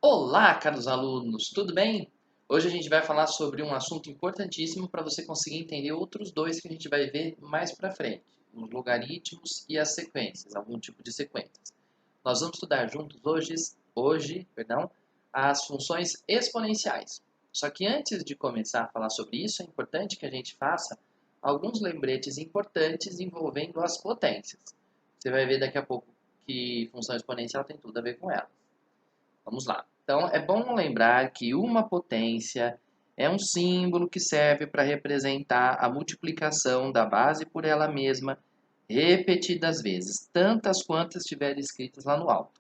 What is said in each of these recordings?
Olá, caros alunos, tudo bem? Hoje a gente vai falar sobre um assunto importantíssimo para você conseguir entender outros dois que a gente vai ver mais para frente, os logaritmos e as sequências, algum tipo de sequências. Nós vamos estudar juntos hoje, as funções exponenciais. Só que antes de começar a falar sobre isso, é importante que a gente faça alguns lembretes importantes envolvendo as potências. Você vai ver daqui a pouco que função exponencial tem tudo a ver com ela. Vamos lá. Então, é bom lembrar que uma potência é um símbolo que serve para representar a multiplicação da base por ela mesma repetidas vezes, tantas quantas estiverem escritas lá no alto.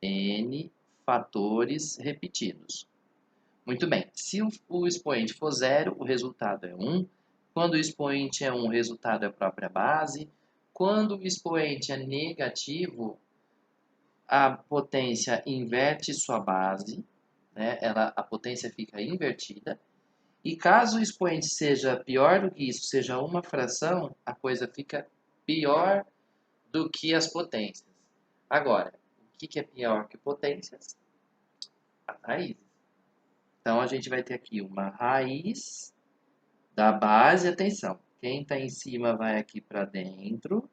N fatores repetidos. Muito bem. Se o expoente for zero, o resultado é 1. Quando o expoente é 1, o resultado é a própria base. Quando o expoente é negativo, a potência inverte sua base, né? A potência fica invertida. E caso o expoente seja pior do que isso, seja uma fração, a coisa fica pior do que as potências. Agora, o que é pior que potências? As raízes. Então, a gente vai ter aqui uma raiz da base. Atenção, quem está em cima vai aqui para dentro,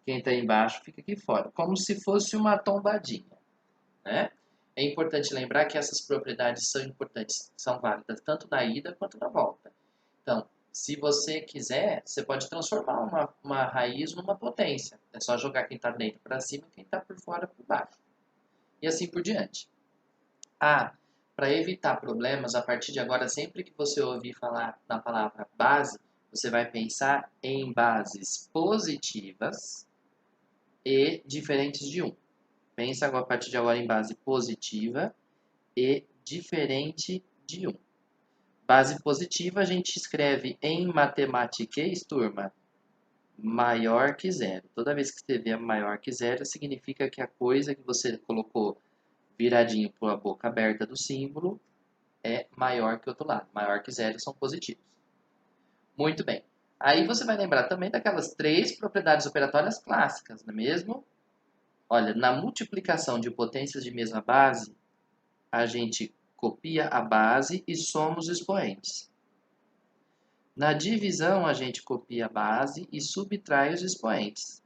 quem está embaixo fica aqui fora, como se fosse uma tombadinha, né? É importante lembrar que essas propriedades são importantes, são válidas tanto na ida quanto na volta. Então, se você quiser, você pode transformar uma raiz numa potência. É só jogar quem está dentro para cima e quem está por fora para baixo. E assim por diante. Para evitar problemas, a partir de agora, sempre que você ouvir falar na palavra base, você vai pensar em bases positivas e diferentes de 1. Pensa agora, a partir de agora em base positiva e diferente de 1. Base positiva a gente escreve em matematiquês, turma, maior que zero. Toda vez que você vê maior que zero, significa que a coisa que você colocou viradinho para a boca aberta do símbolo é maior que o outro lado. Maior que zero são positivos. Muito bem. Aí você vai lembrar também daquelas 3 propriedades operatórias clássicas, não é mesmo? Olha, na multiplicação de potências de mesma base, a gente copia a base e soma os expoentes. Na divisão, a gente copia a base e subtrai os expoentes.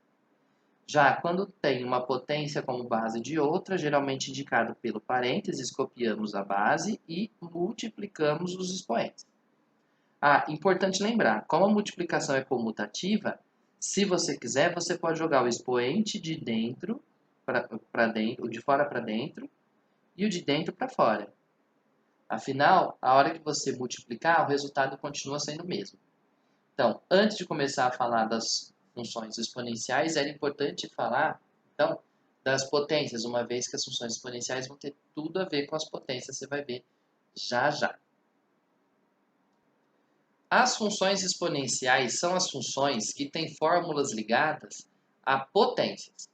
Já quando tem uma potência como base de outra, geralmente indicado pelo parênteses, copiamos a base e multiplicamos os expoentes. Importante lembrar, como a multiplicação é comutativa, se você quiser, você pode jogar o expoente de dentro para dentro, o de fora para dentro e o de dentro para fora. Afinal, a hora que você multiplicar, o resultado continua sendo o mesmo. Então, antes de começar a falar das funções exponenciais, era importante falar, então, das potências, uma vez que as funções exponenciais vão ter tudo a ver com as potências, você vai ver já já. As funções exponenciais são as funções que têm fórmulas ligadas a potências.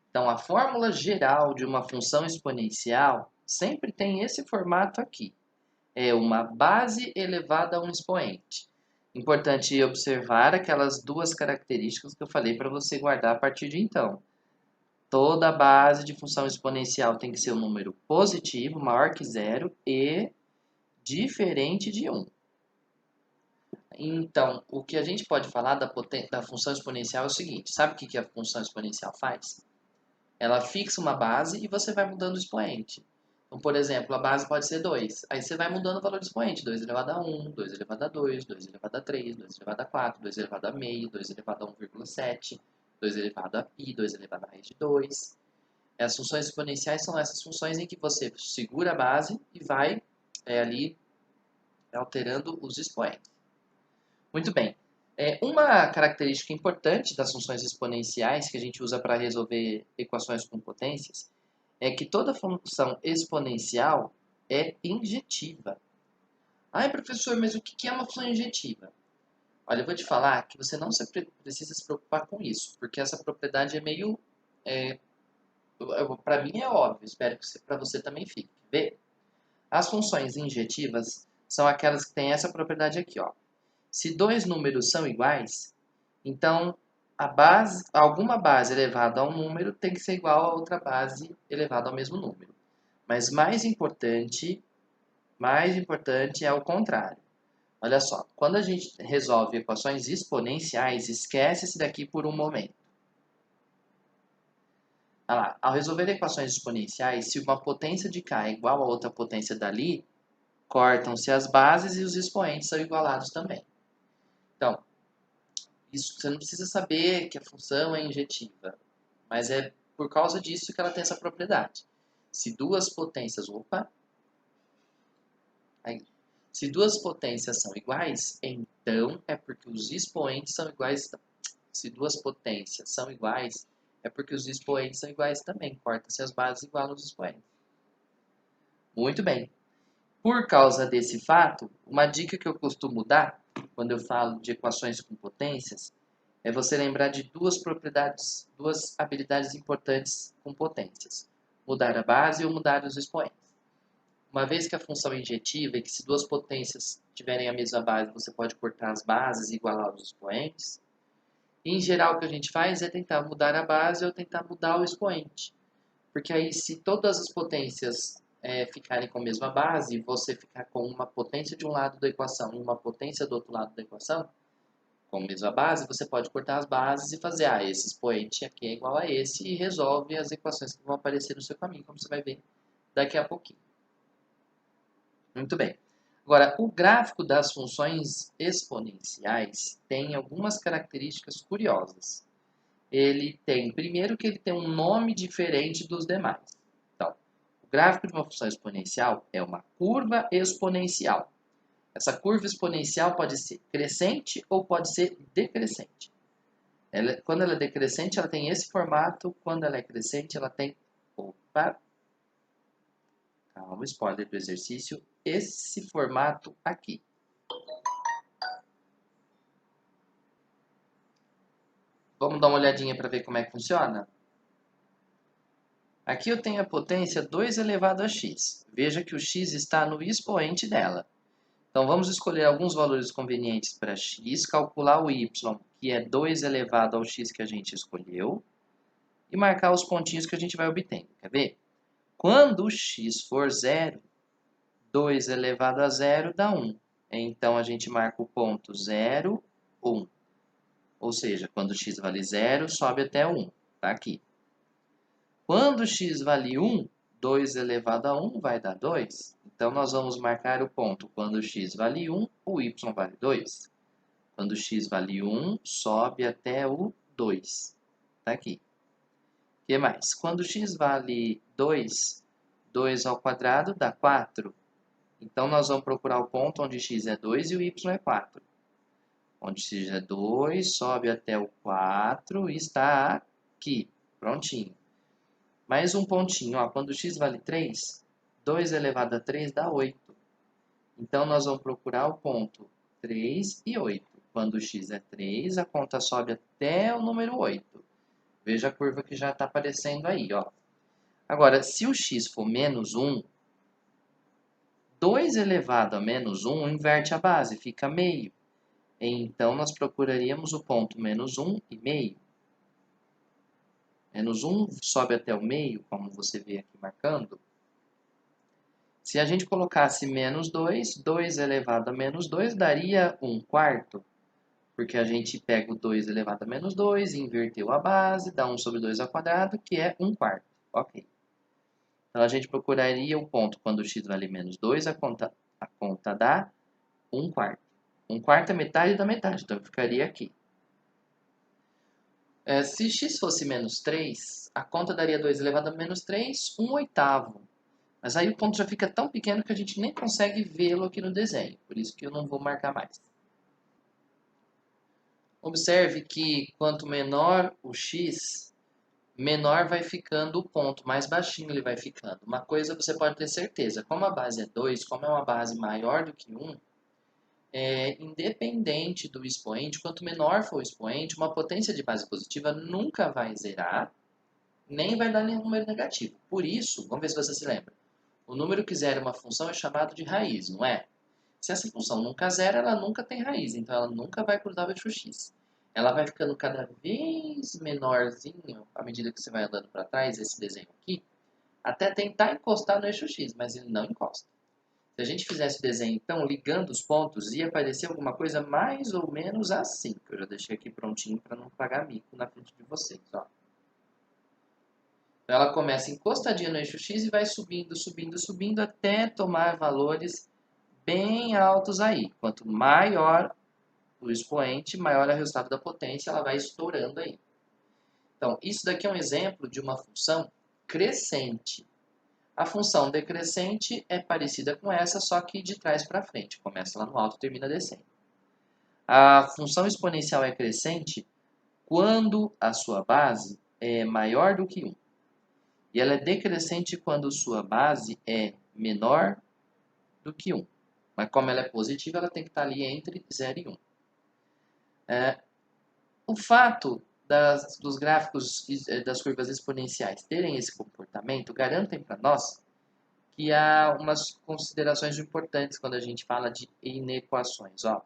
Então, a fórmula geral de uma função exponencial sempre tem esse formato aqui. É uma base elevada a um expoente. Importante observar aquelas 2 características que eu falei para você guardar a partir de então. Toda base de função exponencial tem que ser um número positivo, maior que zero, e diferente de 1. Então, o que a gente pode falar da função exponencial é o seguinte. Sabe o que a função exponencial faz? Ela fixa uma base e você vai mudando o expoente. Então, por exemplo, a base pode ser 2. Aí você vai mudando o valor do expoente. 2 elevado a 1, 2 elevado a 2, 2 elevado a 3, 2 elevado a 4, 2 elevado a meio, 2 elevado a 1,7, 2 elevado a π, 2 elevado a raiz de 2. As funções exponenciais são essas funções em que você segura a base e vai ali alterando os expoentes. Muito bem. Uma característica importante das funções exponenciais que a gente usa para resolver equações com potências é que toda função exponencial é injetiva. Professor, mas o que é uma função injetiva? Olha, eu vou te falar que você não precisa se preocupar com isso, porque essa propriedade é meio... para mim é óbvio, espero que para você também fique. Vê? As funções injetivas são aquelas que têm essa propriedade aqui, ó. Se 2 números são iguais, então alguma base elevada a um número tem que ser igual a outra base elevada ao mesmo número. Mas mais importante é o contrário. Olha só, quando a gente resolve equações exponenciais, esquece esse daqui por um momento. Olha lá, ao resolver equações exponenciais, se uma potência de cá é igual a outra potência dali, cortam-se as bases e os expoentes são igualados também. Então, isso você não precisa saber que a função é injetiva, mas é por causa disso que ela tem essa propriedade. Se duas potências, se duas potências são iguais, então é porque os expoentes são iguais. Se duas potências são iguais, é porque os expoentes são iguais também. Corta-se as bases igual aos expoentes. Muito bem. Por causa desse fato, uma dica que eu costumo dar, quando eu falo de equações com potências, é você lembrar de duas propriedades, duas habilidades importantes com potências. Mudar a base ou mudar os expoentes. Uma vez que a função é injetiva e que se duas potências tiverem a mesma base, você pode cortar as bases e igualar os expoentes. Em geral, o que a gente faz é tentar mudar a base ou tentar mudar o expoente. Porque aí, se todas as potências ficarem com a mesma base, você ficar com uma potência de um lado da equação e uma potência do outro lado da equação, com a mesma base, você pode cortar as bases e fazer, esse expoente aqui é igual a esse, e resolve as equações que vão aparecer no seu caminho, como você vai ver daqui a pouquinho. Muito bem. Agora, o gráfico das funções exponenciais tem algumas características curiosas. Ele tem, primeiro, que ele tem um nome diferente dos demais. Então, o gráfico de uma função exponencial é uma curva exponencial. Essa curva exponencial pode ser crescente ou pode ser decrescente. Quando ela é decrescente, ela tem esse formato. Quando ela é crescente, ela tem... Opa! Calma, spoiler do exercício. Esse formato aqui. Vamos dar uma olhadinha para ver como é que funciona? Aqui eu tenho a potência 2 elevado a x. Veja que o x está no expoente dela. Então vamos escolher alguns valores convenientes para x, calcular o y, que é 2 elevado ao x que a gente escolheu, e marcar os pontinhos que a gente vai obtendo. Quer ver? Quando o x for zero, 2 elevado a zero dá 1. Então a gente marca o ponto 0, 1. Ou seja, quando x vale 0, sobe até 1. Está aqui. Quando x vale 1, 2 elevado a 1 vai dar 2. Então, nós vamos marcar o ponto quando x vale 1, o y vale 2. Quando x vale 1, sobe até o 2. Está aqui. O que mais? Quando x vale 2, 2 ao quadrado dá 4. Então, nós vamos procurar o ponto onde x é 2 e o y é 4. Onde x é 2, sobe até o 4 e está aqui. Prontinho. Mais um pontinho, quando x vale 3, 2 elevado a 3 dá 8. Então, nós vamos procurar o ponto 3 e 8. Quando x é 3, a conta sobe até o número 8. Veja a curva que já está aparecendo aí. Agora, se o x for menos 1, 2 elevado a menos 1 inverte a base, fica meio. Então, nós procuraríamos o ponto menos 1 e meio. Menos 1 sobe até o meio, como você vê aqui marcando. Se a gente colocasse menos 2, 2 elevado a menos 2 daria 1 quarto. Porque a gente pega o 2 elevado a menos 2, inverteu a base, dá 1 sobre 2 ao quadrado, que é 1 quarto. Ok. Então, a gente procuraria o ponto quando x vale menos 2, a conta dá 1 quarto. 1 quarto é metade da metade, então ficaria aqui. Se x fosse menos 3, a conta daria 2 elevado a menos 3, 1 oitavo. Mas aí o ponto já fica tão pequeno que a gente nem consegue vê-lo aqui no desenho. Por isso que eu não vou marcar mais. Observe que quanto menor o x, menor vai ficando o ponto, mais baixinho ele vai ficando. Uma coisa você pode ter certeza, como a base é 2, como é uma base maior do que 1, independente do expoente, quanto menor for o expoente, uma potência de base positiva nunca vai zerar, nem vai dar nenhum número negativo. Por isso, vamos ver se você se lembra, o número que zera uma função é chamado de raiz, não é? Se essa função nunca zera, ela nunca tem raiz, então ela nunca vai cruzar o eixo x. Ela vai ficando cada vez menorzinho à medida que você vai andando para trás, esse desenho aqui, até tentar encostar no eixo X, mas ele não encosta. Se a gente fizesse o desenho, então, ligando os pontos, ia aparecer alguma coisa mais ou menos assim, que eu já deixei aqui prontinho para não pagar mico na frente de vocês. Ó. Então, ela começa encostadinha no eixo X e vai subindo, subindo, subindo, até tomar valores bem altos aí. Quanto maior o expoente, maior é o resultado da potência, ela vai estourando aí. Então, isso daqui é um exemplo de uma função crescente. A função decrescente é parecida com essa, só que de trás para frente. Começa lá no alto e termina descendo. A função exponencial é crescente quando a sua base é maior do que 1. E ela é decrescente quando sua base é menor do que 1. Mas como ela é positiva, ela tem que estar ali entre 0 e 1. O fato dos gráficos das curvas exponenciais terem esse comportamento garantem para nós que há umas considerações importantes quando a gente fala de inequações. Ó.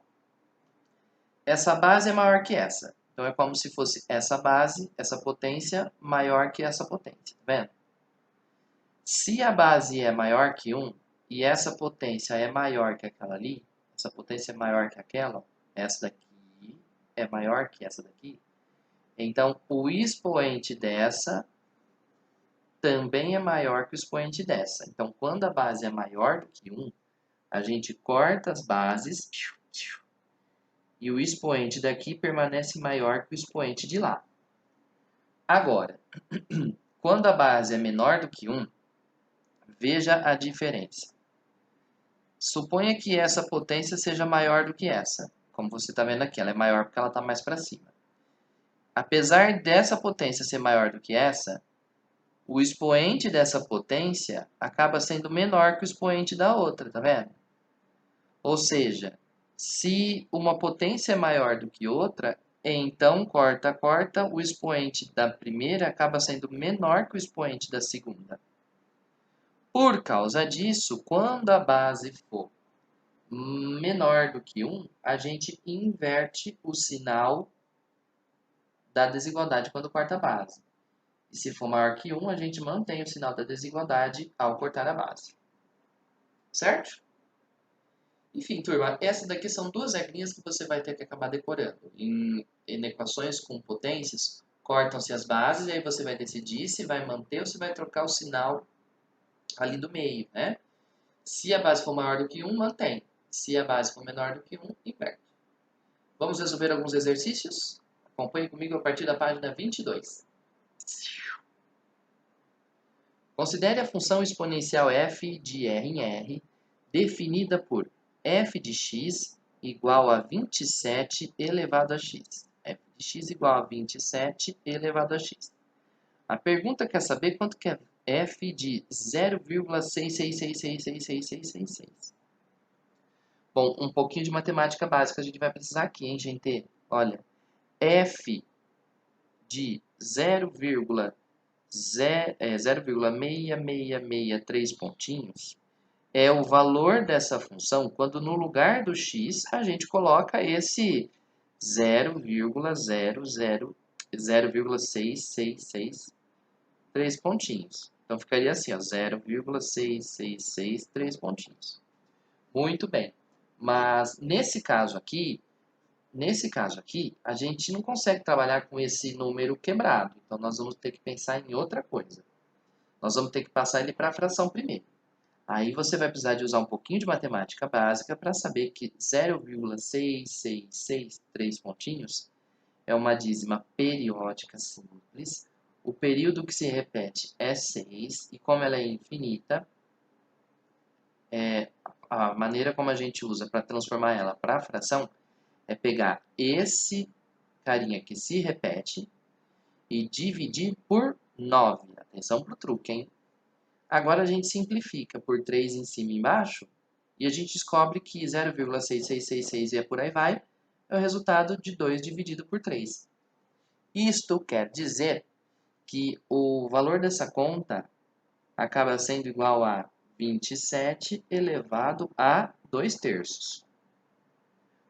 Essa base é maior que essa. Então é como se fosse essa base, essa potência, maior que essa potência. Tá vendo? Se a base é maior que 1 e essa potência é maior que aquela ali, essa potência é maior que aquela, essa daqui é maior que essa daqui, então o expoente dessa também é maior que o expoente dessa. Então, quando a base é maior do que 1, a gente corta as bases e o expoente daqui permanece maior que o expoente de lá. Agora, quando a base é menor do que 1, veja a diferença. Suponha que essa potência seja maior do que essa. Como você está vendo aqui, ela é maior porque ela está mais para cima. Apesar dessa potência ser maior do que essa, o expoente dessa potência acaba sendo menor que o expoente da outra, tá vendo? Ou seja, se uma potência é maior do que outra, então, corta, corta, o expoente da primeira acaba sendo menor que o expoente da segunda. Por causa disso, quando a base for menor do que 1, a gente inverte o sinal da desigualdade quando corta a base. E se for maior que 1, a gente mantém o sinal da desigualdade ao cortar a base. Certo? Enfim, turma, essas daqui são duas regrinhas que você vai ter que acabar decorando. Em equações com potências, cortam-se as bases e aí você vai decidir se vai manter ou se vai trocar o sinal ali do meio, né? Se a base for maior do que 1, mantém. Se a base for menor do que 1, inverte. Vamos resolver alguns exercícios? Acompanhe comigo a partir da página 22. Considere a função exponencial f de r em r, definida por f de x igual a 27 elevado a x. F de x igual a 27 elevado a x. A pergunta quer saber quanto que é f de 0,666666666. Bom, um pouquinho de matemática básica a gente vai precisar aqui, hein, gente? Olha, f de 0,6663 pontinhos é o valor dessa função quando no lugar do x a gente coloca esse 0,6663 pontinhos. Então ficaria assim, ó, 0,6663 pontinhos. Muito bem. Mas nesse caso aqui, a gente não consegue trabalhar com esse número quebrado. Então nós vamos ter que pensar em outra coisa. Nós vamos ter que passar ele para a fração primeiro. Aí você vai precisar de usar um pouquinho de matemática básica para saber que 0,6663 pontinhos é uma dízima periódica simples. O período que se repete é 6 e como ela é infinita, a maneira como a gente usa para transformar ela para a fração é pegar esse carinha que se repete e dividir por 9. Atenção para o truque, hein? Agora a gente simplifica por 3 em cima e embaixo e a gente descobre que 0,6666 e por aí vai é o resultado de 2 dividido por 3. Isto quer dizer que o valor dessa conta acaba sendo igual a 27 elevado a 2 terços.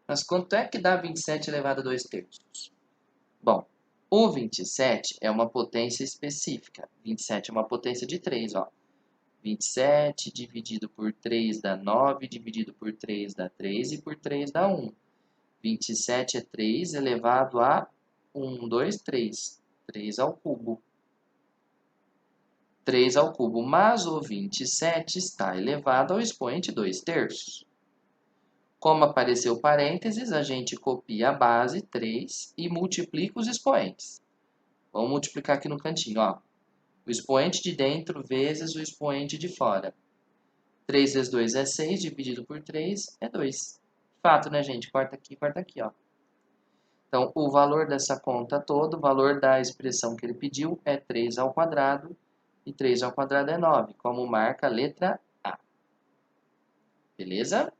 Mas quanto é que dá 27 elevado a 2 terços? Bom, o 27 é uma potência específica. 27 é uma potência de 3, ó. 27 dividido por 3 dá 9, dividido por 3 dá 3 e por 3 dá 1. 27 é 3 elevado a 1, 2, 3. 3 ao cubo. 3 ao cubo, mas o 27 está elevado ao expoente 2/3. Como apareceu parênteses, a gente copia a base 3 e multiplica os expoentes. Vamos multiplicar aqui no cantinho, ó. O expoente de dentro vezes o expoente de fora. 3 vezes 2 é 6, dividido por 3 é 2. Fato, né, gente? Corta aqui, ó. Então, o valor dessa conta toda, o valor da expressão que ele pediu é 3 ao quadrado, e 3 ao quadrado é 9, como marca a letra A. Beleza?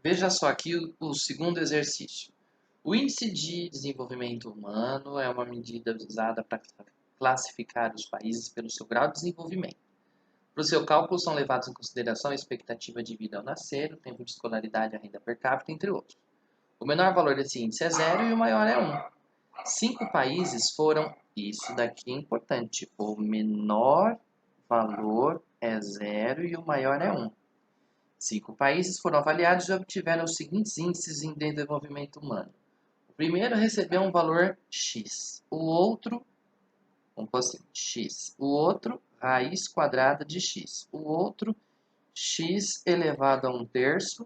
Veja só aqui o segundo exercício. O índice de desenvolvimento humano é uma medida usada para classificar os países pelo seu grau de desenvolvimento. Para o seu cálculo são levados em consideração a expectativa de vida ao nascer, o tempo de escolaridade, a renda per capita, entre outros. O menor valor desse índice é 0 e o maior é 1. 5 países foram... Isso daqui é importante. O menor valor é 0 e o maior é 1. 5 países foram avaliados e obtiveram os seguintes índices de desenvolvimento humano. O primeiro recebeu um valor x. O outro, vamos pôr assim, x. O outro, raiz quadrada de x. O outro, x elevado a 1/3.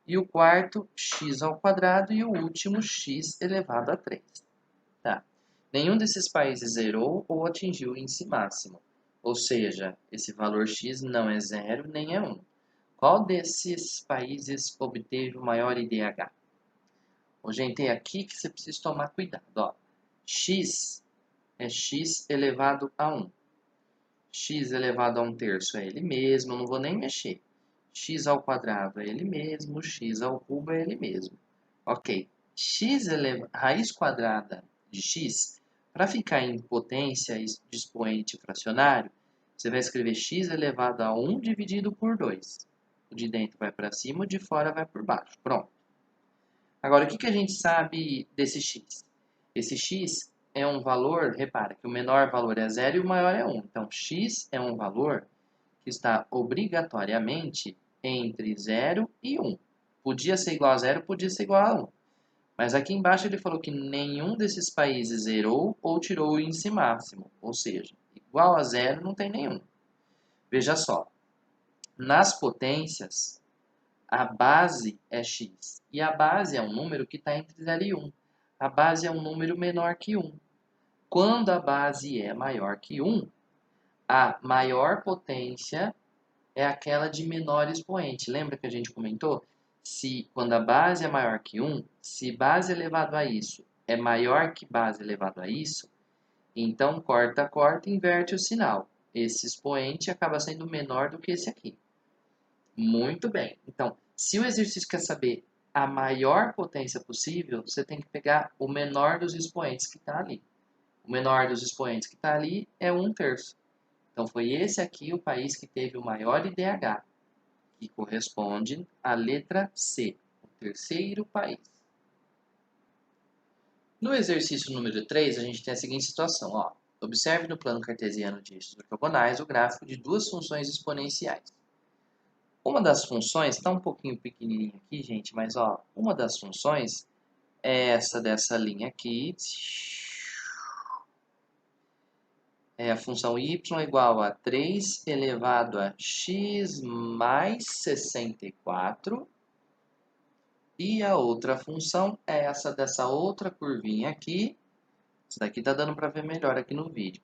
E o quarto, x ao quadrado. E o último, x elevado a 3. Tá. Nenhum desses países zerou ou atingiu o índice máximo. Ou seja, esse valor x não é 0 nem é 1. Qual desses países obteve o maior IDH? Gente, é aqui que você precisa tomar cuidado. Ó. X é x elevado a 1. X elevado a 1/3 é ele mesmo, eu não vou nem mexer. X ao quadrado é ele mesmo, x ao cubo é ele mesmo. Ok, raiz quadrada de x, para ficar em potência de expoente fracionário, você vai escrever x elevado a 1 dividido por 2. O de dentro vai para cima, o de fora vai por baixo. Pronto. Agora, o que a gente sabe desse x? Esse x é um valor, repara, que o menor valor é 0 e o maior é 1. Então, x é um valor que está obrigatoriamente entre 0 e 1. Podia ser igual a 0, podia ser igual a 1. Mas aqui embaixo ele falou que nenhum desses países zerou ou tirou o índice máximo. Ou seja, igual a 0 não tem nenhum. Veja só, nas potências, a base é x. E a base é um número que está entre 0 e 1. A base é um número menor que 1. Quando a base é maior que 1, a maior potência é aquela de menor expoente. Lembra que a gente comentou? Quando a base é maior que 1, se base elevado a isso é maior que base elevado a isso, então corta, inverte o sinal. Esse expoente acaba sendo menor do que esse aqui. Muito bem. Então, se o exercício quer saber a maior potência possível, você tem que pegar o menor dos expoentes que está ali. O menor dos expoentes que está ali é 1/3. Então, foi esse aqui o país que teve o maior IDH, que corresponde à letra C, o terceiro país. No exercício número 3, a gente tem a seguinte situação. Ó. Observe no plano cartesiano de eixos ortogonais o gráfico de duas funções exponenciais. Uma das funções, está um pouquinho pequenininha aqui, gente, mas ó, uma das funções é essa dessa linha aqui. É a função y igual a 3 elevado a x mais 64. E a outra função é essa dessa outra curvinha aqui. Isso daqui está dando para ver melhor aqui no vídeo.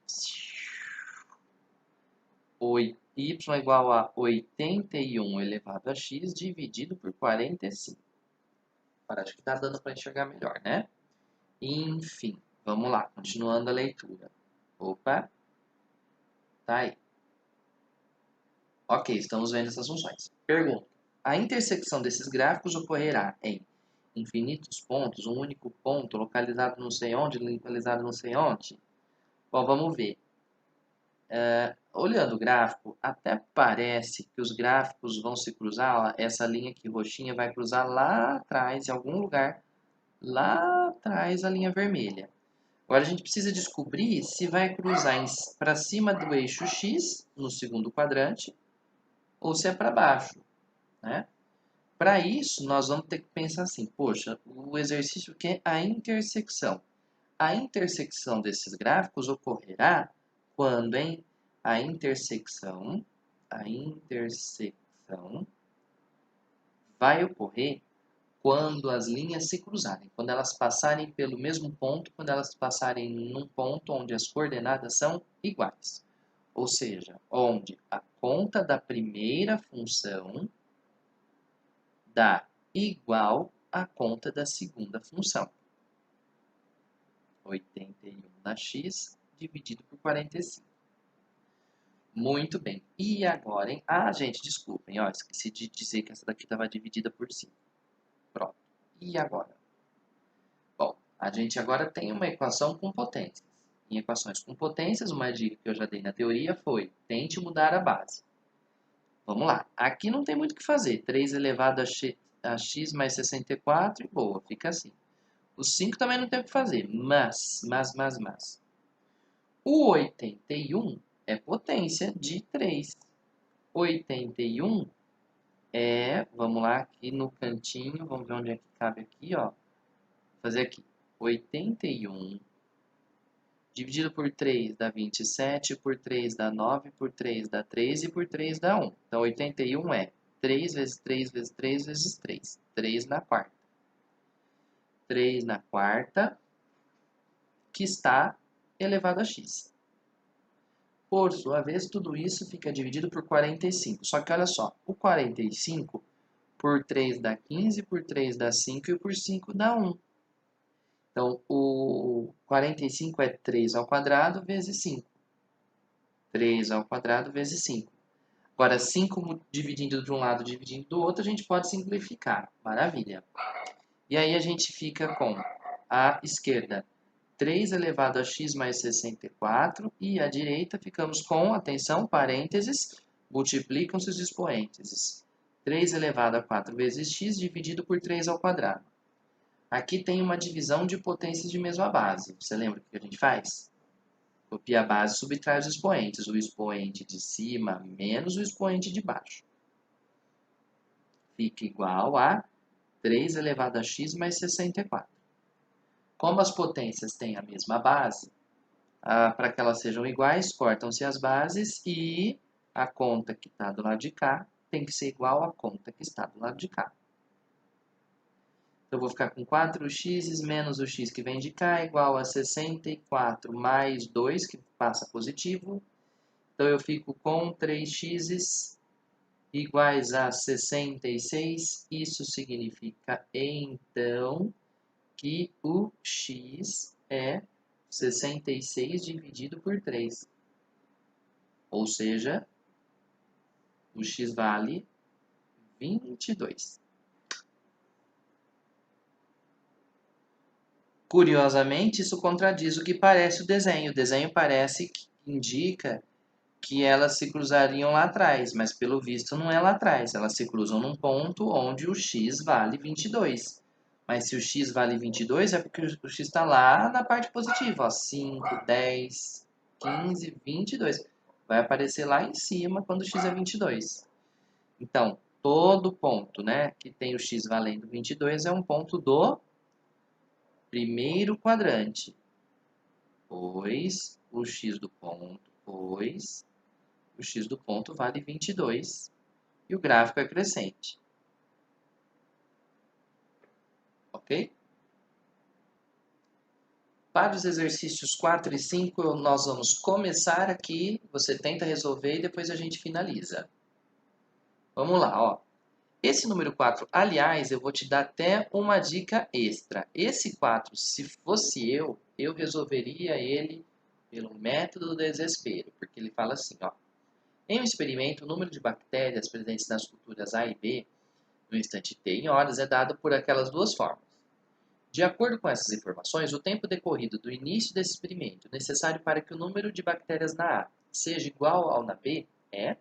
Y igual a 81 elevado a x dividido por 45. Agora, acho que está dando para enxergar melhor, né? Enfim, vamos lá, continuando a leitura. Opa, tá aí. Ok, estamos vendo essas funções. Pergunta. A intersecção desses gráficos ocorrerá em infinitos pontos, um único ponto, localizado não sei onde, localizado não sei onde? Bom, vamos ver. Olhando o gráfico, até parece que os gráficos vão se cruzar, ó, essa linha aqui roxinha vai cruzar lá atrás, em algum lugar, lá atrás a linha vermelha. Agora a gente precisa descobrir se vai cruzar para cima do eixo X, no segundo quadrante, ou se é para baixo, né? Para isso, nós vamos ter que pensar assim, poxa, o exercício que é a intersecção. A intersecção desses gráficos ocorrerá quando, hein? A intersecção vai ocorrer quando as linhas se cruzarem, quando elas passarem pelo mesmo ponto, quando elas passarem num ponto onde as coordenadas são iguais. Ou seja, onde a conta da primeira função dá igual à conta da segunda função. 81 na x dividido por 45. Muito bem. E agora, hein? Ah, gente, desculpem. Ó, esqueci de dizer que essa daqui estava dividida por 5. Pronto. E agora? Bom, a gente agora tem uma equação com potências. Em equações com potências, uma dica que eu já dei na teoria foi: tente mudar a base. Vamos lá. Aqui não tem muito o que fazer. 3 elevado a x mais 64 e boa, fica assim. O 5 também não tem o que fazer, mas. O 81 é potência de 3. 81 é, vamos lá, aqui no cantinho, vamos ver onde é que cabe aqui, ó. Vou fazer aqui, 81 dividido por 3 dá 27, por 3 dá 9, por 3 dá 13 e por 3 dá 1. Então, 81 é 3 vezes 3 vezes 3 vezes 3. 3 na quarta. 3 na quarta, que está elevado a x. Por sua vez, tudo isso fica dividido por 45. Só que olha só, o 45 por 3 dá 15, por 3 dá 5 e por 5 dá 1. Então, o 45 é 3 ao quadrado vezes 5. 3 ao quadrado vezes 5. Agora, 5 dividindo de um lado, dividindo do outro, a gente pode simplificar. Maravilha. E aí a gente fica com a esquerda 3 elevado a x mais 64 e à direita ficamos com, atenção, parênteses, multiplicam-se os expoentes. 3 elevado a 4 vezes x dividido por 3 ao quadrado. Aqui tem uma divisão de potências de mesma base. Você lembra o que a gente faz? Copia a base e subtrai os expoentes. O expoente de cima menos o expoente de baixo. Fica igual a 3 elevado a x mais 64. Como as potências têm a mesma base, para que elas sejam iguais, cortam-se as bases e a conta que está do lado de cá tem que ser igual à conta que está do lado de cá. Então, eu vou ficar com 4x menos o x que vem de cá igual a 64 mais 2, que passa positivo. Então, eu fico com 3x iguais a 66. Isso significa, então, que o x é 66 dividido por 3. Ou seja, o x vale 22. Curiosamente, isso contradiz o que parece o desenho. O desenho parece que indica que elas se cruzariam lá atrás, mas pelo visto não é lá atrás. Elas se cruzam num ponto onde o x vale 22. Mas se o x vale 22, é porque o x está lá na parte positiva. Ó, 5, 10, 15, 22. Vai aparecer lá em cima quando o x é 22. Então, todo ponto, né, que tem o x valendo 22 é um ponto do primeiro quadrante. Pois o x do ponto vale 22 e o gráfico é crescente. Ok? Para os exercícios 4 e 5, nós vamos começar aqui, você tenta resolver e depois a gente finaliza. Vamos lá, ó. Esse número 4, aliás, eu vou te dar até uma dica extra. Esse 4, se fosse eu resolveria ele pelo método do desespero, porque ele fala assim, ó. Em um experimento, o número de bactérias presentes nas culturas A e B no instante t em horas é dado por aquelas duas formas. De acordo com essas informações, o tempo decorrido do início desse experimento necessário para que o número de bactérias na A seja igual ao na B é...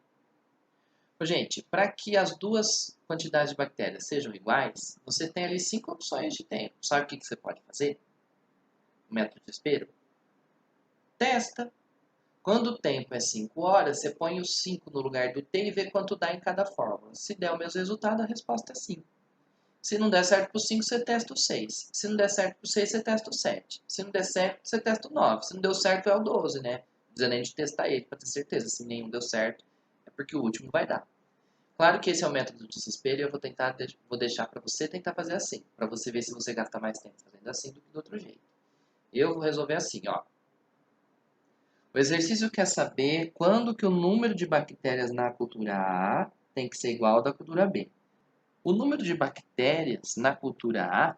Gente, para que as duas quantidades de bactérias sejam iguais, você tem ali 5 opções de tempo. Sabe o que você pode fazer? O método de desespero? Testa. Quando o tempo é 5 horas, você põe o 5 no lugar do t e vê quanto dá em cada fórmula. Se der o mesmo resultado, a resposta é 5. Se não der certo para o 5, você testa o 6. Se não der certo para o 6, você testa o 7. Se não der certo, você testa o 9. Se não deu certo, é o 12, né? Não precisa nem de testar ele para ter certeza. Se nenhum deu certo, é porque o último vai dar. Claro que esse é o método do desespero e eu vou deixar para você tentar fazer assim. Para você ver se você gasta mais tempo fazendo assim do que do outro jeito. Eu vou resolver assim, ó. O exercício quer saber quando que o número de bactérias na cultura A tem que ser igual ao da cultura B. O número de bactérias na cultura A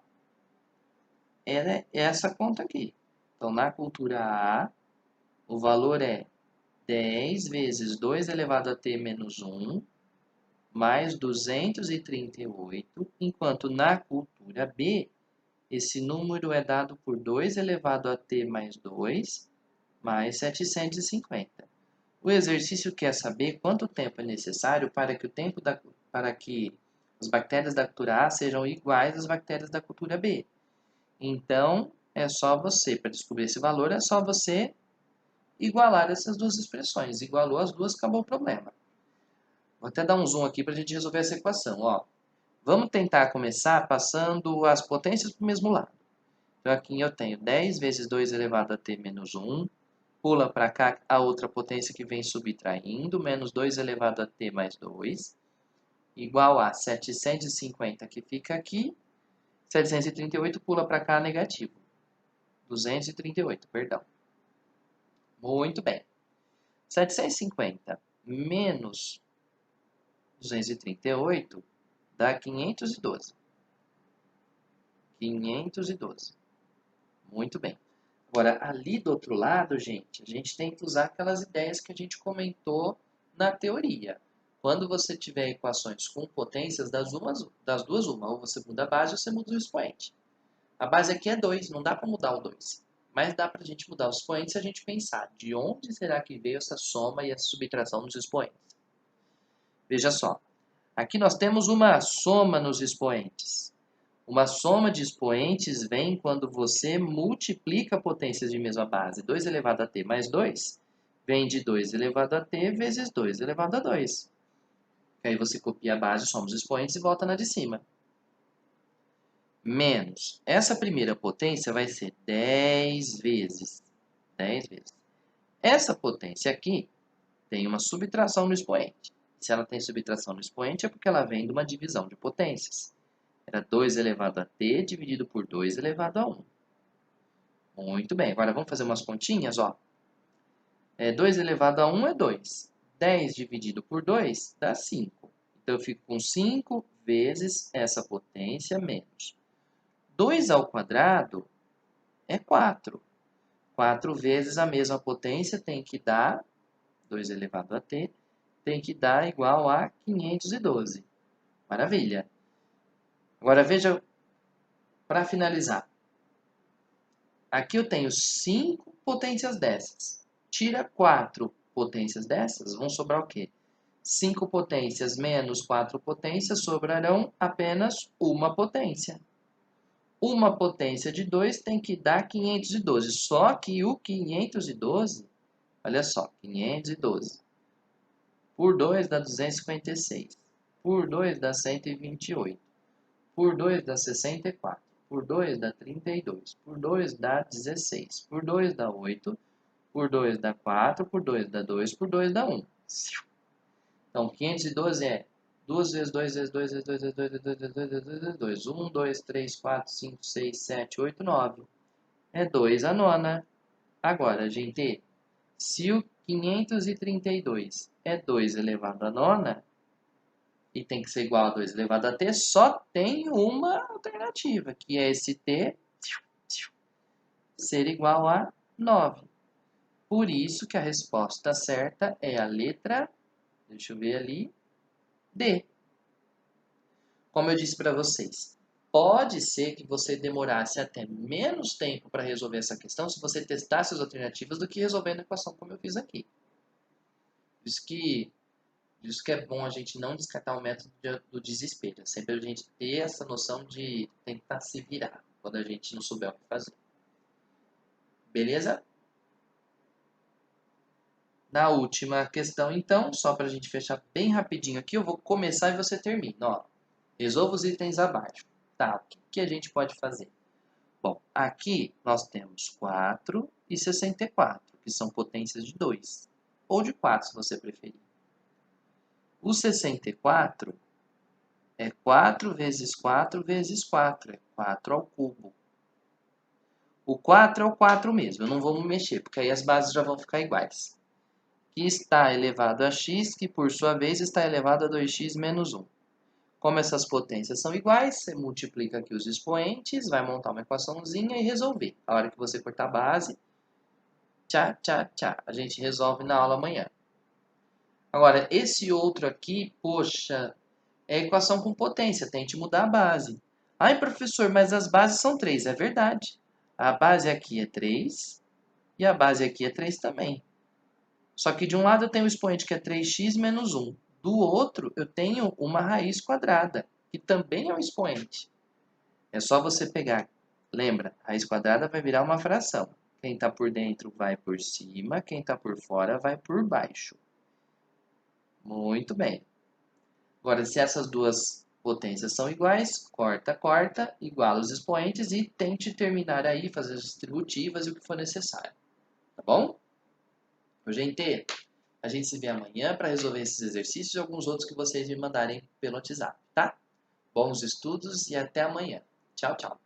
é essa conta aqui. Então, na cultura A, o valor é 10 vezes 2 elevado a t menos 1, mais 238, enquanto na cultura B, esse número é dado por 2 elevado a t mais 2, mais 750. O exercício quer saber quanto tempo é necessário para que as bactérias da cultura A sejam iguais às bactérias da cultura B. Então, é só você, para descobrir esse valor, é só você igualar essas duas expressões. Igualou as duas, acabou o problema. Vou até dar um zoom aqui para a gente resolver essa equação. Ó. Vamos tentar começar passando as potências para o mesmo lado. Então, aqui eu tenho 10 vezes 2 elevado a t menos 1. Pula para cá a outra potência que vem subtraindo, menos 2 elevado a t mais 2, igual a 750 que fica aqui, 738 pula para cá negativo, 238, perdão. Muito bem. 750 menos 238 dá 512. 512. Muito bem. Agora, ali do outro lado, gente, a gente tem que usar aquelas ideias que a gente comentou na teoria. Quando você tiver equações com potências, das duas, uma. Ou você muda a base ou você muda o expoente. A base aqui é 2, não dá para mudar o 2. Mas dá para a gente mudar os expoentes se a gente pensar de onde será que veio essa soma e essa subtração nos expoentes. Veja só, aqui nós temos uma soma nos expoentes. Uma soma de expoentes vem quando você multiplica potências de mesma base. 2 elevado a t mais 2 vem de 2 elevado a t vezes 2 elevado a 2. Aí você copia a base, soma os expoentes e volta na de cima. Menos. Essa primeira potência vai ser 10 vezes. 10 vezes. Essa potência aqui tem uma subtração no expoente. Se ela tem subtração no expoente é porque ela vem de uma divisão de potências. Era 2 elevado a t dividido por 2 elevado a 1. Muito bem, agora vamos fazer umas continhas, ó. 2 elevado a 1 é 2. 10 dividido por 2 dá 5. Então, eu fico com 5 vezes essa potência menos. 2 ao quadrado é 4. 4 vezes a mesma potência tem que dar, 2 elevado a t, tem que dar igual a 512. Maravilha. Agora, veja, para finalizar. Aqui eu tenho 5 potências dessas. Tira 4 potências dessas, vão sobrar o quê? 5 potências menos 4 potências sobrarão apenas uma potência. Uma potência de 2 tem que dar 512. Só que o 512, olha só, 512 por 2 dá 256. Por 2 dá 128. Por 2 dá 64. Por 2 dá 32. Por 2 dá 16. Por 2 dá 8. Por 2 dá 4. Por 2 dá 2. Por 2 dá 1. Então, 512 é 2 vezes 2 vezes 2 vezes 2 vezes 2 vezes 2 vezes 2 vezes 2 vezes 2. 1, 2, 3, 4, 5, 6, 7, 8, 9. É 2 a nona. Agora, gente, se o 532 é 2 elevado a nona, e tem que ser igual a 2 elevado a t, só tem uma alternativa, que é esse t ser igual a 9. Por isso que a resposta certa é a letra, deixa eu ver ali, D. Como eu disse para vocês, pode ser que você demorasse até menos tempo para resolver essa questão se você testasse as alternativas do que resolvendo a equação como eu fiz aqui. Por isso que é bom a gente não descartar o método do desespero. É sempre a gente ter essa noção de tentar se virar quando a gente não souber o que fazer. Beleza? Na última questão, então, só para a gente fechar bem rapidinho aqui, eu vou começar e você termina. Ó, resolva os itens abaixo. Tá, o que a gente pode fazer? Bom, aqui nós temos 4 e 64, que são potências de 2, ou de 4, se você preferir. O 64 é 4 vezes 4 vezes 4, é 4 ao cubo. O 4 é o 4 mesmo, eu não vou me mexer, porque aí as bases já vão ficar iguais. Que está elevado a x, que por sua vez está elevado a 2x menos 1. Como essas potências são iguais, você multiplica aqui os expoentes, vai montar uma equaçãozinha e resolver. A hora que você cortar a base, tchá, tchá, tchá. A gente resolve na aula amanhã. Agora, esse outro aqui, poxa, é equação com potência, tente mudar a base. Ai, professor, mas as bases são 3. É verdade. A base aqui é 3 e a base aqui é 3 também. Só que de um lado eu tenho o expoente que é 3x menos 1. Do outro, eu tenho uma raiz quadrada, que também é um expoente. É só você pegar. Lembra, raiz quadrada vai virar uma fração. Quem está por dentro vai por cima, quem está por fora vai por baixo. Muito bem. Agora, se essas duas potências são iguais, corta, corta, iguala os expoentes e tente terminar aí, fazer as distributivas e o que for necessário. Tá bom? Gente, a gente se vê amanhã para resolver esses exercícios e alguns outros que vocês me mandarem pelo WhatsApp, tá? Bons estudos e até amanhã. Tchau, tchau.